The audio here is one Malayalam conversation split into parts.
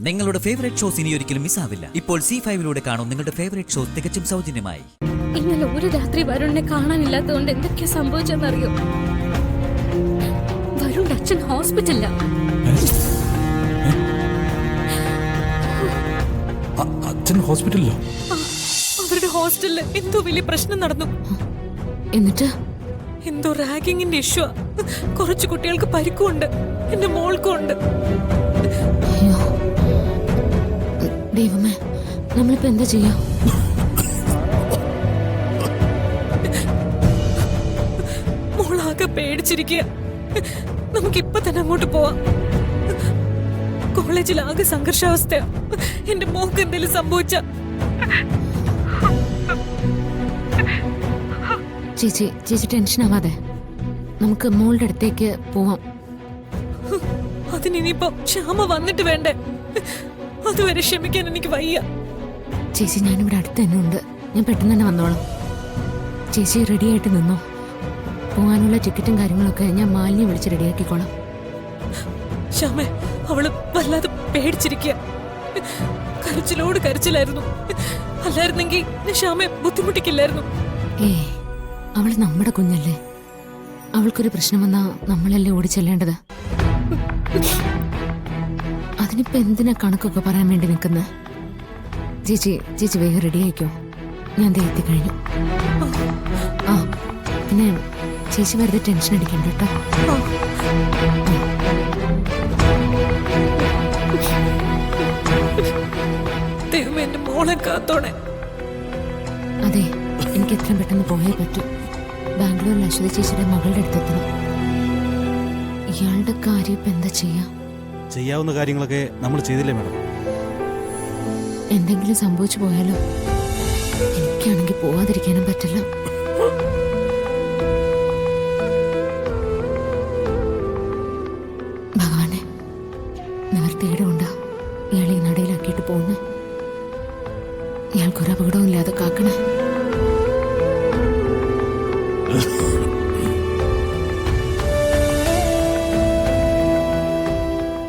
നിങ്ങളുടെ ഫേവറേറ്റ് ഷോസ് ഇനി ഒരിക്കലും മിസ്സാവില്ല. ഇപ്പോൾ C5 കാണും നിങ്ങളുടെ ഫേവറേറ്റ് ഷോസ് തികച്ചും സൗജന്യമായി. ഇന്നലെ ഒരു രാത്രി വരുണിനെ കാണാനില്ലാത്തതുകൊണ്ട് എന്തൊക്കെയാ സംഭവിച്ചെന്നറിയോ? വരുണിന്റെ അച്ഛൻ ഹോസ്പിറ്റലില. അച്ഛൻ ഹോസ്പിറ്റലിലോ? അവരുടെ ഹോസ്റ്റലില് എന്തോ വലിയ പ്രശ്നം നടന്നു. എന്നിട്ട് എന്തോ റാഗിങ്ങിന്റെ ഇഷ്യൂ. കുറച്ചു കുട്ടികൾക്ക് പരിക്കുണ്ട്, എന്റെ മോൾക്കും ഉണ്ട്. ദൈവമേ, നമ്മളിപ്പോ എന്താ ചെയ്യാ? മോളാകെ പേടിച്ചിരിക്കുക. നമുക്കിപ്പൊ തന്നെ അങ്ങോട്ട് പോവാം. കോളേജിൽ ആകെ സംഘർഷാവസ്ഥയാ. എന്റെ മോക്ക് എന്തെങ്കിലും സംഭവിച്ച ചേച്ചി ടെൻഷൻ ആവാതെ നമുക്ക് മോളുടെ അടുത്തേക്ക് പോവാം. അതിനിപ്പോ ക്ഷാമ വന്നിട്ട് വേണ്ടേ? അതുവരെ ക്ഷമിക്കാൻ എനിക്ക് വയ്യ. ചേച്ചി, ഞാനിവിടെ അടുത്ത് തന്നെ ഉണ്ട്. ഞാൻ പെട്ടെന്ന് തന്നെ വന്നോളാം. ചേച്ചി റെഡി ആയിട്ട് നിന്നോ. പോകാനുള്ള ടിക്കറ്റും കാര്യങ്ങളൊക്കെ ഞാൻ മാലിന്യ വിളിച്ച് റെഡിയാക്കിക്കോളാം. ശ്യാമേ, അവള് വല്ലാതെ പേടിച്ചിരിക്കുക. കരച്ചിലോട് കരച്ചിലായിരുന്നു. അല്ലായിരുന്നെങ്കിൽ ശ്യാമെ ബുദ്ധിമുട്ടിക്കില്ലായിരുന്നു. അവള് നമ്മുടെ കുഞ്ഞല്ലേ. അവൾക്കൊരു പ്രശ്നം വന്നാ നമ്മളല്ലേ ഓടിച്ചെല്ലേണ്ടത്. അതിനിപ്പോ എന്തിനാ കണക്കൊക്കെ പറയാൻ വേണ്ടി നിൽക്കുന്നത്? ചേച്ചി വേഗം റെഡി ആയിക്കോ. ഞാൻ ദേ എത്തിക്കഴിഞ്ഞു. ആ പിന്നെ ചേച്ചി വെറുതെ ടെൻഷൻ അടിക്കണ്ട കേട്ടോ. ദൈവമേ, എന്റെ മോളെ കാത്തോണേ. അതെ, എനിക്ക് എത്രയും പെട്ടെന്ന് പോയേ പറ്റൂ. ബാംഗ്ലൂരിൽ അശ്വതി ചേച്ചിയുടെ മകളുടെ അടുത്തെത്തണം. ഇയാളുടെ കാര്യം ഇപ്പൊ എന്താ ചെയ്യാവുന്ന കാര്യങ്ങളൊക്കെ നമ്മൾ ചെയ്തില്ലേ മാഡം? എന്തെങ്കിലും സംഭവിച്ചു പോയാലോ? എനിക്കാണെങ്കിൽ പോവാതിരിക്കാനും പറ്റില്ല. ഭഗവാനെ, നിവർത്തിയുടെ ഉണ്ടാ ഇയാളെ ഈ നടയിലാക്കിയിട്ട് പോകുന്നു. ഇയാൾക്കൊരു അപകടവും ഇല്ലാതെ കാക്കണേ.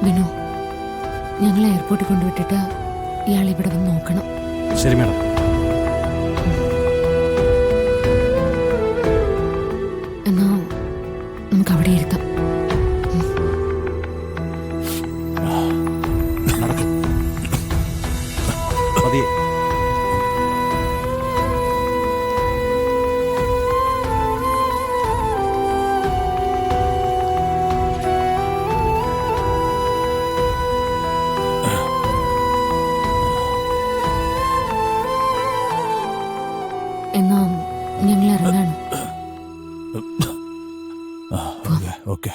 വിനു, ഞങ്ങളെ എയർപോർട്ടിൽ കൊണ്ടുവിട്ടിട്ട് ഇയാൾ ഇവിടെ വന്ന് നോക്കണം. ശരി മാഡം. എന്നാ നമുക്ക് അവിടെ ഇരുത്താം. മതി. എന്നാ ഞങ്ങൾ ഇറങ്ങാണ്. ഓക്കെ.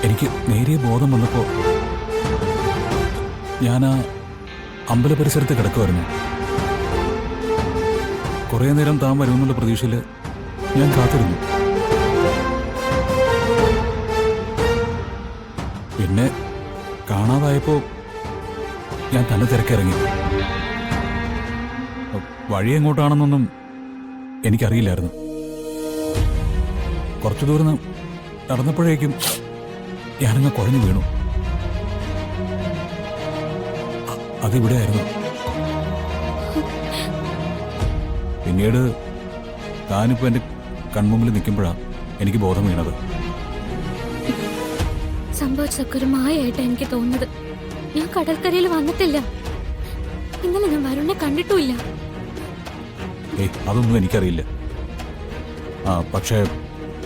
എനിക്ക് നേരിയ ബോധം വന്നപ്പോൾ ഞാൻ ആ അമ്പല പരിസരത്ത് കിടക്കുമായിരുന്നു. കുറേ നേരം താൻ വരുമെന്നുള്ള പ്രതീക്ഷയിൽ ഞാൻ കാത്തിരുന്നു. പിന്നെ കാണാതായപ്പോൾ ഞാൻ തന്നെ തിരക്കിറങ്ങി. വഴി എങ്ങോട്ടാണെന്നൊന്നും എനിക്കറിയില്ലായിരുന്നു. കുറച്ചു ദൂരം നടന്നപ്പോഴേക്കും ഞാനങ്ങ് കുഴഞ്ഞു വീണു. അതിവിടെയായിരുന്നു. പിന്നീട് താനിപ്പോൾ എൻ്റെ കൺമുമ്പിൽ നിൽക്കുമ്പോഴാണ് എനിക്ക് ബോധം വീണത്. സംഭവിച്ചൊക്കെ ഒരു മായായിട്ടാണ് എനിക്ക് തോന്നുന്നത്. ഞാൻ കടൽക്കരയിൽ വന്നിട്ടില്ല. ഇന്നലെ ഞാൻ വരുണിനെ കണ്ടിട്ടുമില്ല. അതൊന്നും എനിക്കറിയില്ല. പക്ഷേ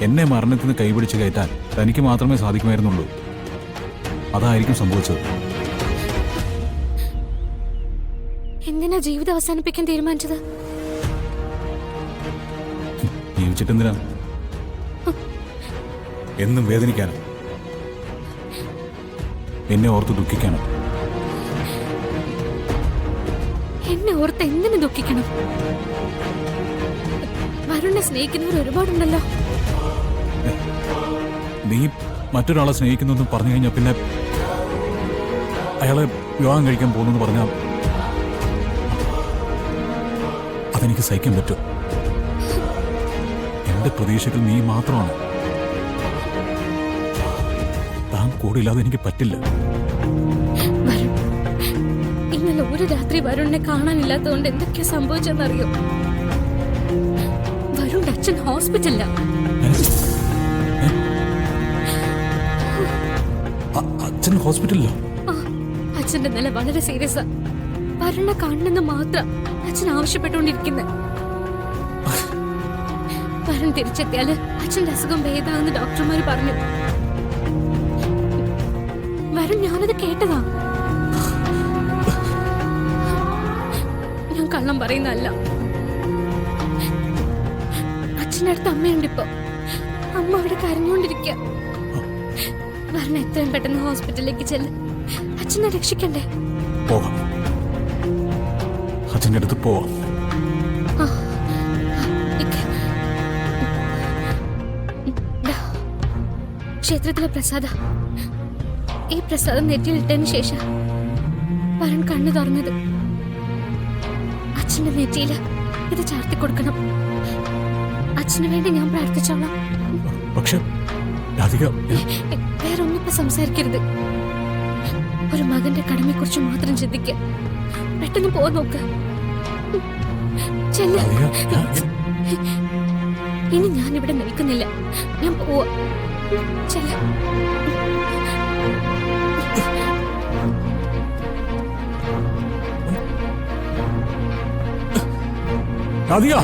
എന്നെ മരണത്തിന് കൈപിടിച്ച് കയറ്റാൻ തനിക്ക് മാത്രമേ സാധിക്കുമായിരുന്നുള്ളൂ. അതായിരിക്കും സംഭവിച്ചത്. എന്തിനാ ജീവിതം അവസാനിപ്പിക്കാൻ തീരുമാനിച്ചത്? ജീവിച്ചിട്ടെന്തിനാ? എന്നും വേദനിക്കാനോ? എന്നെ ഓർത്ത് ദുഃഖിക്കാനോ? എന്നെ ഓർത്ത് എന്തിനു ദുഃഖിക്കണം? വരുണിനെ സ്നേഹിക്കുന്നവർ ഒരുപാടുണ്ടല്ലോ. നീ മറ്റൊരാളെ സ്നേഹിക്കുന്നെന്ന് പറഞ്ഞു കഴിഞ്ഞാൽ പിന്നെ അയാളെ വിവാഹം കഴിക്കാൻ പോകുന്നെന്ന് പറഞ്ഞാൽ അതെനിക്ക് സഹിക്കാൻ പറ്റും. എന്റെ പ്രതീക്ഷകൾ നീ മാത്രമാണ്. താൻ കൂടില്ലാതെ എനിക്ക് പറ്റില്ല. വരുൺ, ഇന്നലെ ഒരു രാത്രി വരുണിനെ കാണാനില്ലാത്തതുകൊണ്ട് എന്തൊക്കെയാ സംഭവിച്ചെന്നറിയോ? വരുണിന്റെ അച്ഛൻ ഹോസ്പിറ്റലിലാ. അച്ഛൻ ഹോസ്പിറ്റലിലോ? അച്ഛന്റെ നില വളരെ സീരിയസാ. വരുണിനെ കാണണമെന്ന് മാത്രം അച്ഛൻ ആവശ്യപ്പെട്ടുകൊണ്ടിരിക്കുന്നത്. വരുൺ തിരിച്ചെത്തിയാല് അച്ഛന്റെ അസുഖം ഭേദാകുന്ന ഡോക്ടർമാര് പറഞ്ഞു. വരുൺ, ഞാനത് കേട്ടതാ. ഞാൻ കള്ളം പറയുന്നതല്ല. അച്ഛൻ്റെ അടുത്ത് അമ്മയുണ്ട് ഇപ്പൊ. അമ്മ അവിടെ കരഞ്ഞുകൊണ്ടിരിക്കുക. വരുൺ എത്രയും പെട്ടെന്ന് ഹോസ്പിറ്റലിലേക്ക് ചെല്ല്. അച്ഛനെ രക്ഷിക്കണ്ടേ? പോകാം, അച്ഛൻ്റെ അടുത്ത് പോവാം. ക്ഷേത്രത്തിലെ പ്രസാദ. ഈ പ്രസാദം നെറ്റിയിലിട്ടതിന് ശേഷം വരുൺ കണ്ണു തുറന്നത്. അച്ഛന്റെ നെറ്റിയില് ഇത് ചാർത്തി കൊടുക്കണം. അച്ഛന് വേണ്ടി ഞാൻ പ്രാർത്ഥിച്ചോളാം. പക്ഷെ രാധിക, വേറൊന്നും ഇപ്പൊ സംസാരിക്കരുത്. ഒരു മകന്റെ കടമയെക്കുറിച്ച് മാത്രം ചിന്തിക്കുക. പെട്ടെന്ന് പോവാൻ നോക്ക്. ചെല്ല്. ഇനി ഞാൻ ഇവിടെ നിൽക്കുന്നില്ല. ഞാൻ പോവാ. ചെല്ല. രാധിക,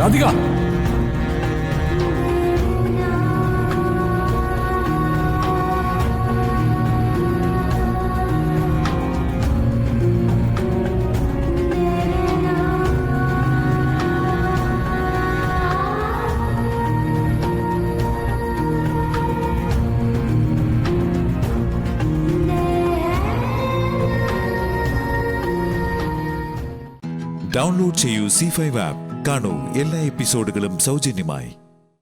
രാധിക, ഡൗൺലോഡ് ചെയ്യൂ C5 ആപ്പ്. കാണൂ എല്ലാ എപ്പിസോഡുകളും സൗജന്യമായി.